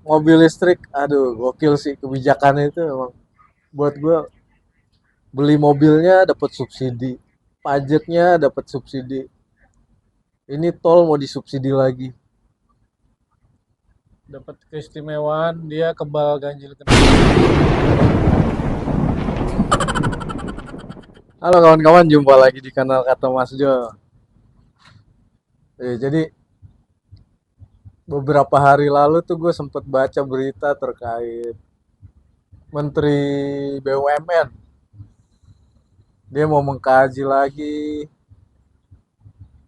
mobil listrik, aduh gokil sih kebijakannya itu emang. Buat gue beli mobilnya dapat subsidi, pajaknya dapat subsidi. Ini tol mau disubsidi lagi. Dapat keistimewaan dia kebal ganjil genap. Halo kawan-kawan, jumpa lagi di kanal Kata Mas Jo. Jadi beberapa hari lalu tuh gue sempet baca berita terkait Menteri BUMN. Dia mau mengkaji lagi,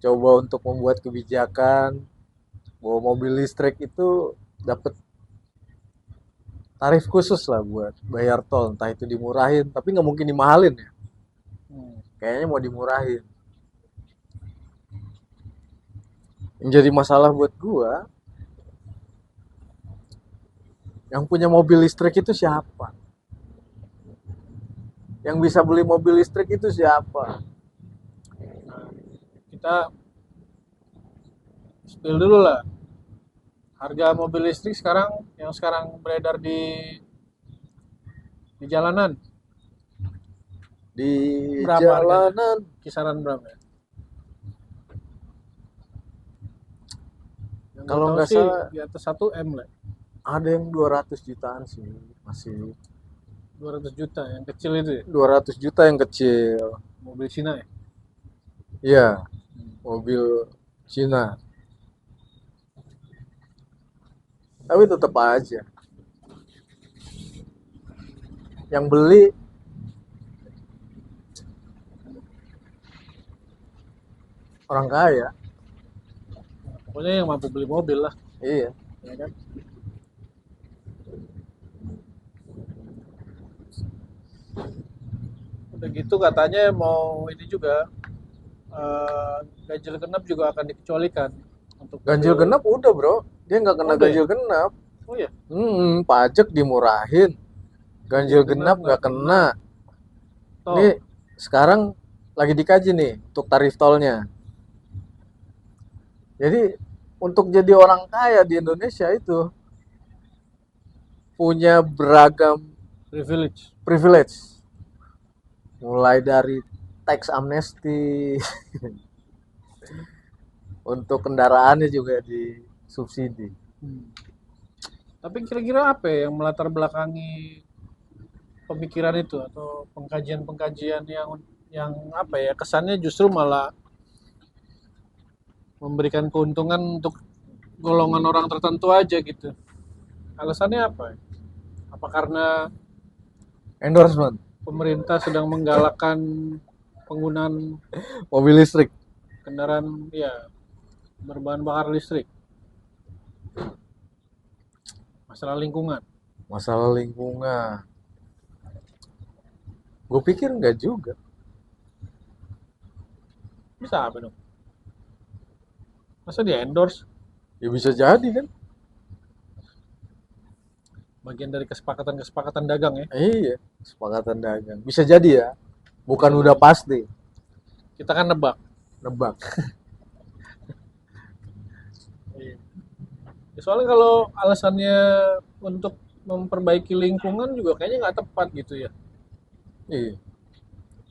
coba untuk membuat kebijakan bahwa mobil listrik itu dapat tarif khusus lah buat bayar tol. Entah itu dimurahin, tapi nggak mungkin dimahalin ya. Hmm. Kayaknya mau dimurahin. Yang jadi masalah buat gua, yang punya mobil listrik itu siapa? Yang bisa beli mobil listrik itu siapa? Nah, kita spill dulu lah. Harga mobil listrik sekarang yang sekarang beredar di jalanan Di berapa harganya? jalanan Kisaran berapa ya? Yang gue kalau tahu nggak sih salah di atas 1 M lah. ada yang 200 jutaan sih, masih 200 juta yang kecil itu ya. 200 juta yang kecil. Mobil Cina ya. Iya, mobil Cina. Tapi tetap aja yang beli orang kaya. Pokoknya yang mampu beli mobil lah, Iya. ya kan? Udah gitu katanya mau ini juga ganjil genap juga akan dikecualikan untuk Ganjil mobil. genap udah bro, dia nggak Oh kena udah ya? ganjil genap. Oh ya, Pajak dimurahin, ganjil ganjil genap genap nggak nggak kena kena. Ini tol. sekarang lagi dikaji nih untuk tarif tolnya. Jadi untuk jadi orang kaya di Indonesia itu punya beragam Privilege. privilege. Mulai dari tax amnesty, untuk kendaraannya juga disubsidi. Hmm. Tapi kira-kira apa ya yang melatar belakangi pemikiran itu atau pengkajian-pengkajian yang apa ya kesannya justru malah memberikan keuntungan untuk golongan orang tertentu aja gitu. Alasannya apa ya? Apa karena Endorsement pemerintah sedang menggalakkan penggunaan mobil listrik. kendaraan ya berbahan bakar listrik? Masalah lingkungan. Masalah lingkungan. Gue pikir nggak juga. Bisa apa dong? Masa di endorse Ya bisa jadi kan. bagian dari kesepakatan-kesepakatan dagang ya? Iya, kesepakatan dagang. Bisa jadi ya. Bukan Bisa udah jadi. pasti. Kita kan nebak. Nebak. Iya. Ya, soalnya kalau alasannya untuk memperbaiki lingkungan juga kayaknya nggak tepat gitu ya. Iya.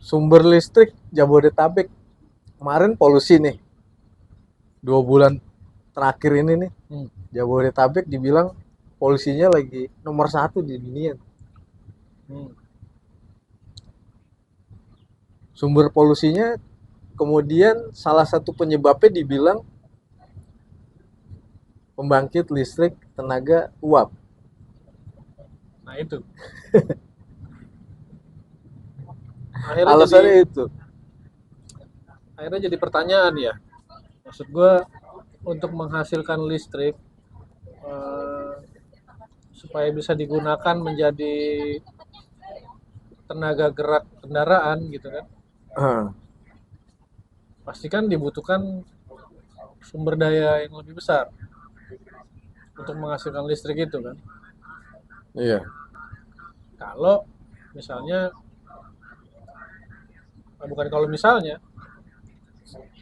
Sumber listrik Jabodetabek kemarin polusi nih. 2 bulan terakhir ini nih. Hmm. Jabodetabek dibilang polusinya lagi nomor 1 di dunia. Hmm. Sumber polusinya kemudian salah satu penyebabnya dibilang pembangkit listrik tenaga uap. Nah itu akhirnya jadi Alasannya itu. akhirnya jadi pertanyaan ya. Maksud gue untuk menghasilkan listrik eh, supaya bisa digunakan menjadi tenaga gerak kendaraan gitu kan. Ah, Pastikan dibutuhkan sumber daya yang lebih besar untuk menghasilkan listrik itu kan. iya. Kalau misalnya, bukan kalau misalnya,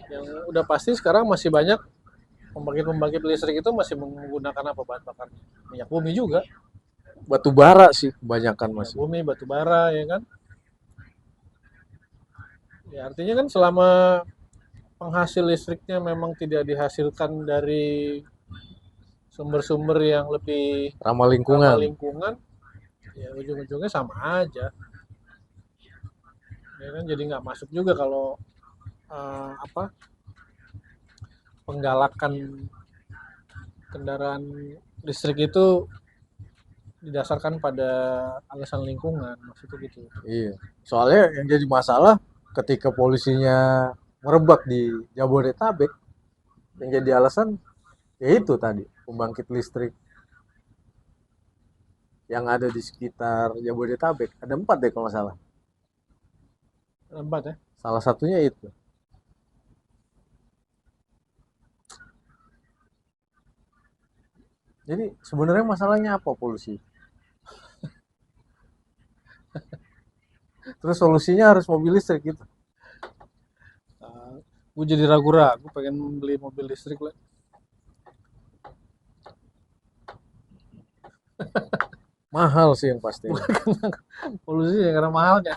yang udah pasti sekarang masih banyak pembangkit listrik itu masih menggunakan apa bahan bakarnya? Minyak bumi juga. Batu bara sih kebanyakan Minyak masih. bumi, batu bara, ya kan? Ya, artinya kan selama penghasil listriknya memang tidak dihasilkan dari sumber-sumber yang lebih Ramah ramah lingkungan. lingkungan, ya ujung-ujungnya sama aja. Ya kan, jadi nggak masuk juga kalau apa penggalakan kendaraan listrik itu didasarkan pada alasan lingkungan, maksudnya gitu. Iya. Soalnya yang jadi masalah ketika polisinya merebak di Jabodetabek, yang jadi alasan ya itu tadi pembangkit listrik yang ada di sekitar Jabodetabek. Ada 4 deh kalau nggak salah. Lambat ya. Salah satunya itu. Jadi sebenarnya masalahnya apa polusi? Terus solusinya harus mobil listrik gitu. Gue jadi ragu-ragu pengen beli mobil listrik lah. Mahal sih yang pasti. Polusi ya karena mahalnya.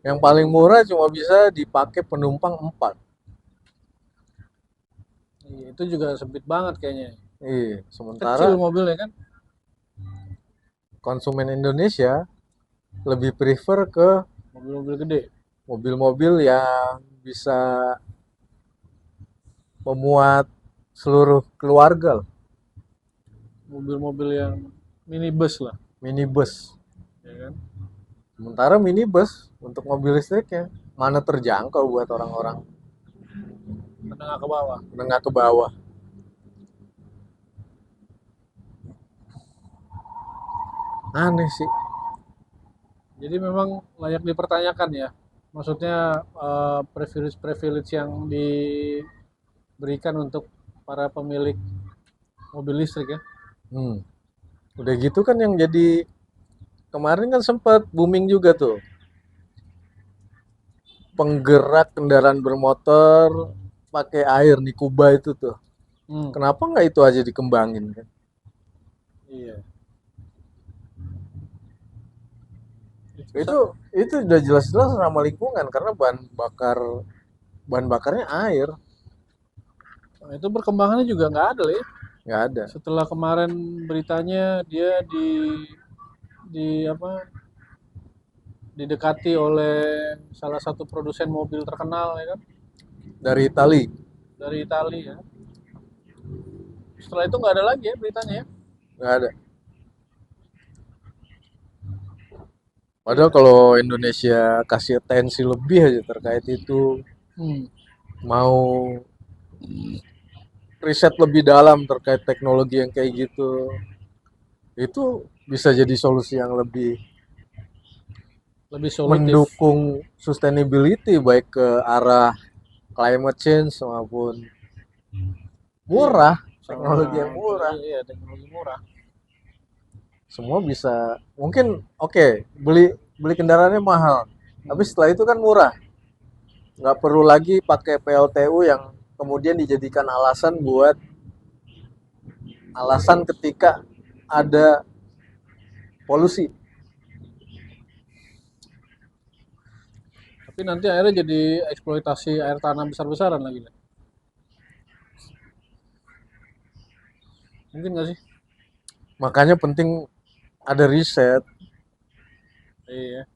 Yang paling murah cuma bisa dipakai penumpang 4. Iya, itu juga sempit banget kayaknya. Iya, Kecil sementara mobilnya kan. konsumen Indonesia lebih prefer ke Mobil-mobil gede. mobil-mobil yang bisa memuat seluruh keluarga, Mobil-mobil yang minibus lah. minibus. Ya kan? Sementara minibus untuk mobil listriknya mana terjangkau buat orang-orang Menengah ke bawah. menengah ke bawah. Aneh sih. Jadi memang layak dipertanyakan ya. Maksudnya privilege-privilege yang diberikan untuk para pemilik mobil listrik ya. Hmm. Udah gitu kan yang jadi kemarin kan sempat booming juga tuh penggerak kendaraan bermotor pakai air di Kuba itu tuh. Hmm, Kenapa nggak itu aja dikembangin kan? iya. Itu itu udah jelas-jelas ramah lingkungan karena bahan bakarnya air, Nah, itu perkembangannya juga nggak ada ya. nggak ada. Setelah kemarin beritanya dia di apa didekati oleh salah satu produsen mobil terkenal ya kan Dari Itali dari Italia ya. Setelah itu nggak ada lagi ya beritanya ya. nggak ada. Padahal kalau Indonesia kasih atensi lebih aja terkait itu, Hmm. mau riset lebih dalam terkait teknologi yang kayak gitu, itu bisa jadi solusi yang lebih Lebih solutif. mendukung sustainability baik ke arah climate change maupun Iya, murah, sama teknologi yang murah. iya teknologi murah. Semua bisa. Mungkin oke, beli beli kendaraannya mahal, tapi setelah itu kan murah. Nggak perlu lagi pakai PLTU yang kemudian dijadikan alasan ketika ada polusi. Tapi nanti akhirnya jadi eksploitasi air tanah besar-besaran lagi. Mungkin nggak sih? Makanya penting ada riset. Iya.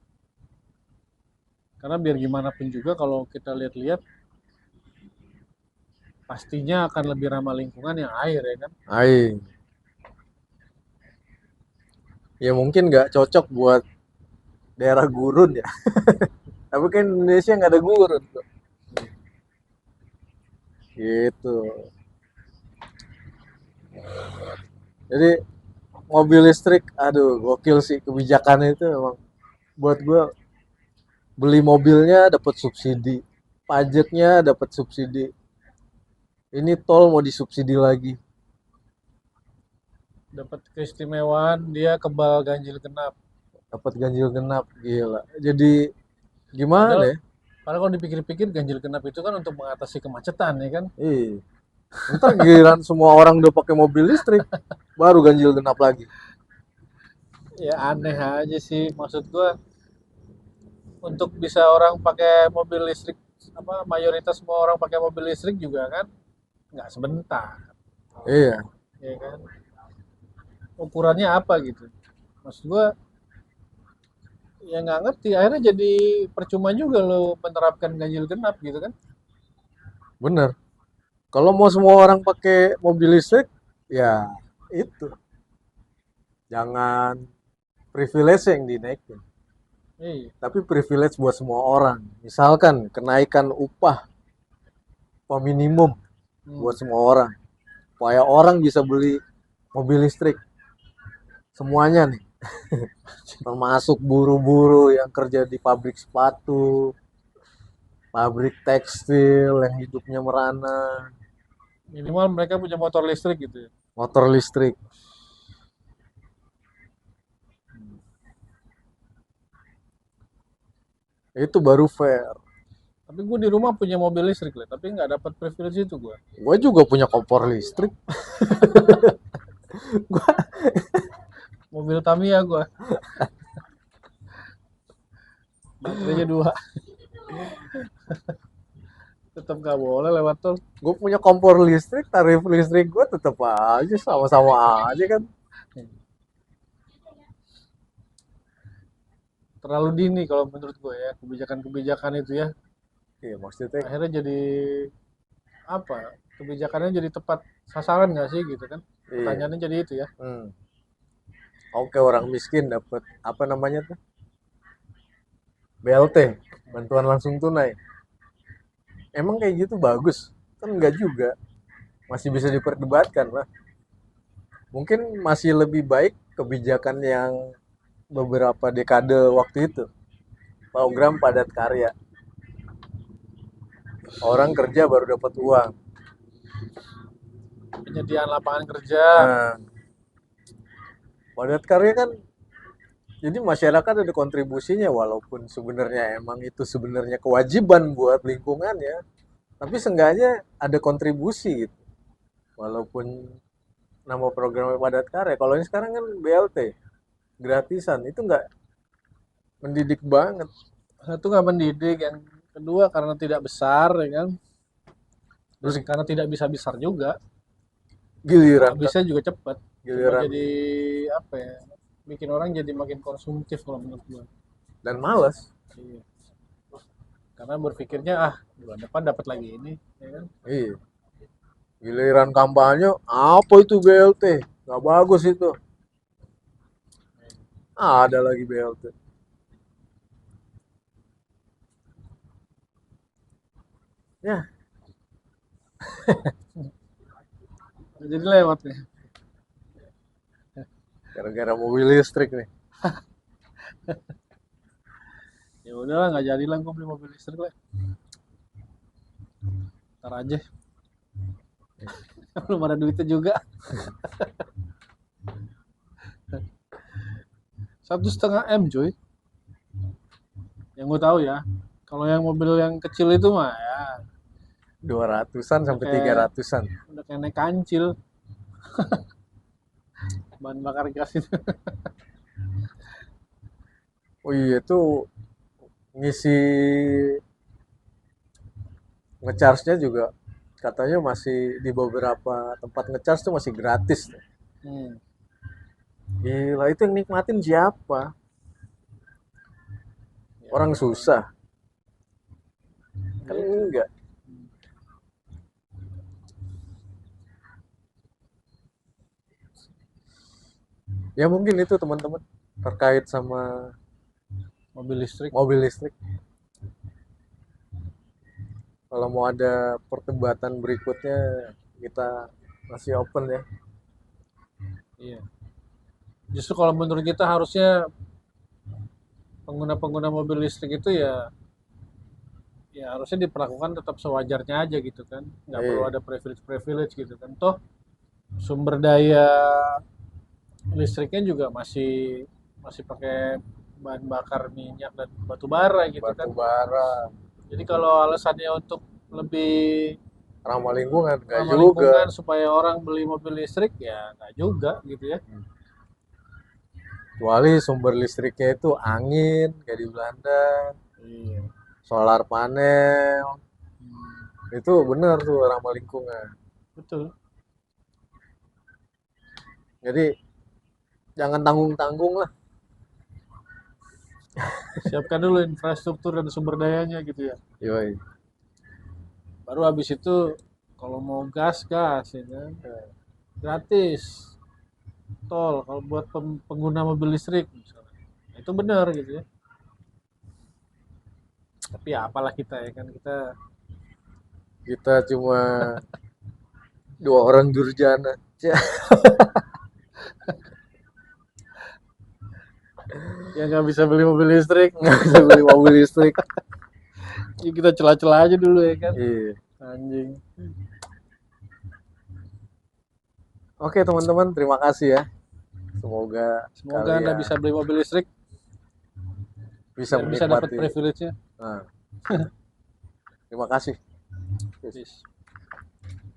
Karena biar gimana pun juga kalau kita lihat-lihat pastinya akan lebih ramah lingkungan yang air ya kan. Ay, ya mungkin nggak cocok buat daerah gurun ya. Tapi kan Indonesia nggak ada gurun tuh. Gitu. Jadi mobil listrik, aduh gokil sih kebijakannya itu emang. Buat gue beli mobilnya dapat subsidi, pajaknya dapat subsidi. Ini tol mau disubsidi lagi, Dapat keistimewaan dia kebal ganjil genap. dapat ganjil genap, gila. Jadi Gimana Padahal ya? padahal kalau dipikir-pikir ganjil genap itu kan untuk mengatasi kemacetan ya kan. Iya. Ntar giliran semua orang udah pakai mobil listrik, baru ganjil genap lagi. Ya aneh aja sih, maksud gua untuk bisa orang pakai mobil listrik, apa mayoritas semua orang pakai mobil listrik juga kan nggak sebentar, Iya, ya kan? Ukurannya apa gitu? Maksud gua ya nggak ngerti. Akhirnya jadi percuma juga lo menerapkan ganjil genap gitu kan? bener. Kalau mau semua orang pakai mobil listrik, ya itu. Jangan privilege yang dinaikin, Iya. tapi privilege buat semua orang. Misalkan kenaikan upah minimum buat Hmm. semua orang, supaya orang bisa beli mobil listrik. Semuanya nih, termasuk buru-buru yang kerja di pabrik sepatu, pabrik tekstil yang hidupnya merana, Minimal mereka punya motor listrik gitu ya. motor listrik. Itu baru fair. Tapi gue di rumah punya mobil listrik lah, tapi nggak dapat privilege itu gue. Gue juga punya kompor listrik. Mobil Tamiya gue, baterainya dua, tetap nggak boleh lewat tol. Gue punya kompor listrik, tarif listrik gue tetap aja sama-sama aja kan. Terlalu dini kalau menurut gue ya kebijakan-kebijakan itu ya. Iya maksudnya, Akhirnya jadi apa? Kebijakannya jadi tepat sasaran nggak sih gitu kan? iya. Pertanyaannya jadi itu ya. Hmm. Oke, orang miskin dapat apa namanya tuh? BLT, bantuan langsung tunai. Emang kayak gitu bagus? Kan enggak juga. Masih bisa diperdebatkan lah. Mungkin masih lebih baik kebijakan yang beberapa dekade waktu itu. Program padat karya. Orang kerja baru dapat uang. Penyediaan lapangan kerja. Nah, padat karya kan jadi masyarakat ada kontribusinya walaupun sebenarnya emang itu sebenarnya kewajiban buat lingkungannya, tapi seenggaknya ada kontribusi gitu. Walaupun nama programnya padat karya, kalau ini sekarang kan BLT, gratisan, itu nggak mendidik banget. Satu nggak mendidik, yang kedua karena tidak besar ya kan, dan Terus karena tidak bisa besar juga, giliran habisnya juga cepat. Cuma giliran jadi apa ya? Bikin orang jadi makin konsumtif kalau menurut gue. dan males. Iya. Karena berpikirnya bulan depan dapat lagi ini, ya kan? Iya, giliran kampanye apa itu BLT? Nggak bagus itu. Ada lagi BLT. Ya, Jadi lewat nih. gara-gara mobil listrik nih. Ya udahlah, nggak jadi lah gue beli mobil listrik lah. Ntar aja. Belum ada duitnya juga. 1,5 M cuy. Yang gue tahu ya. Kalau yang mobil yang kecil itu mah ya 200-an udah sampai tiga kayak ratusan. udah kayak naik kancil, bahan bakar gas itu. Oh iya itu ngisi ngecharge-nya juga katanya masih di beberapa tempat ngecharge tuh masih gratis. Hmm. Gila itu yang nikmatin siapa? Ya, Orang susah. Kan gitu. enggak. Ya mungkin itu teman-teman terkait sama Mobil listrik. mobil listrik. Kalau mau ada perdebatan berikutnya kita masih open ya. Iya. Justru kalau menurut kita harusnya pengguna-pengguna mobil listrik itu ya harusnya diperlakukan tetap sewajarnya aja gitu kan. Nggak perlu Iya, ada privilege-privilege gitu kan. Toh sumber daya listriknya juga masih masih pakai bahan bakar minyak dan batu bara gitu batu kan. bara, Jadi kalau alasannya untuk lebih ramah lingkungan enggak ramah juga. lingkungan supaya orang beli mobil listrik ya nggak juga gitu ya. Kecuali sumber listriknya itu angin kayak di Belanda, Iya. solar panel, Hmm, itu benar tuh ramah lingkungan. betul. Jadi jangan tanggung-tanggung lah. Siapkan dulu infrastruktur dan sumber dayanya gitu ya. Yoi. Baru habis itu kalau mau gas gas ya kan. Gratis tol kalau buat pengguna mobil listrik misalnya. Itu benar gitu ya. Tapi ya apalah kita ya kan kita Kita cuma dua orang durjana. Cya, yang nggak bisa beli mobil listrik. nggak bisa beli mobil listrik. Ya kita celah-celah aja dulu ya kan. Iya. Anjing. Oke teman-teman, terima kasih ya. Semoga Semoga Anda kalian bisa beli mobil listrik bisa dan bisa dapat menikmati. privilege-nya. Nah, terima kasih. Peace.